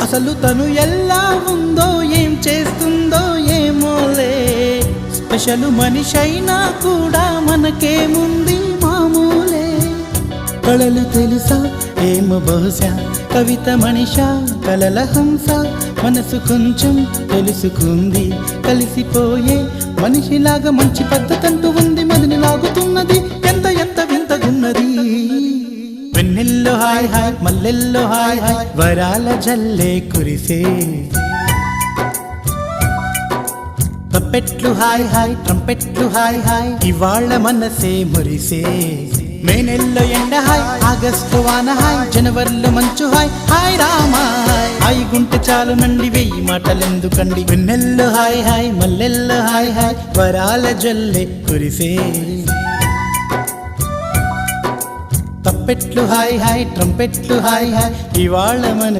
అసలు తను ఎలా ఉందో ఏం చేస్తుందో ఏమోలే, స్పెషల్ మనిషైనా కూడా మనకేముంది మామూలే. కళలు తెలుసా ఏమో బహుశా, కవిత మనిషా కలల హంస, మనసు కొంచెం తెలుసుకుంది కలిసిపోయే మనిషిలాగా, మంచి పద్ధతంటూ ఉంది మదిని లాగుతున్నది, ఎంత ఎంత వింతగున్నది. వెన్నెల్లో హాయ్ హాయ్ మల్లెల్లో హాయ్ హాయ్, వరాల జల్లే కురిసే. తప్పెట్లు హాయ్ హాయ్ ట్రంపెట్లు హాయ్ హాయ్, ఇవాళ మనసే మురిసే. మే నెల్లో ఎండ హాయ్, ఆగస్టు వాన హాయ్, జనవరిలో మంచు హాయ్, హాయ్ రామా హాయ్ గుంటె చాలు నండి వెయ్యి మాటలెందుకండి. వెన్నెల్లో హాయ్ హాయ్ మల్లెల్లో హాయ్ హాయ్, వరాల జల్లే కురిసే. తప్పెట్లు హాయ్ హాయ్ ట్రంపెట్లు హాయ్ హాయ్, ఇవాళ మన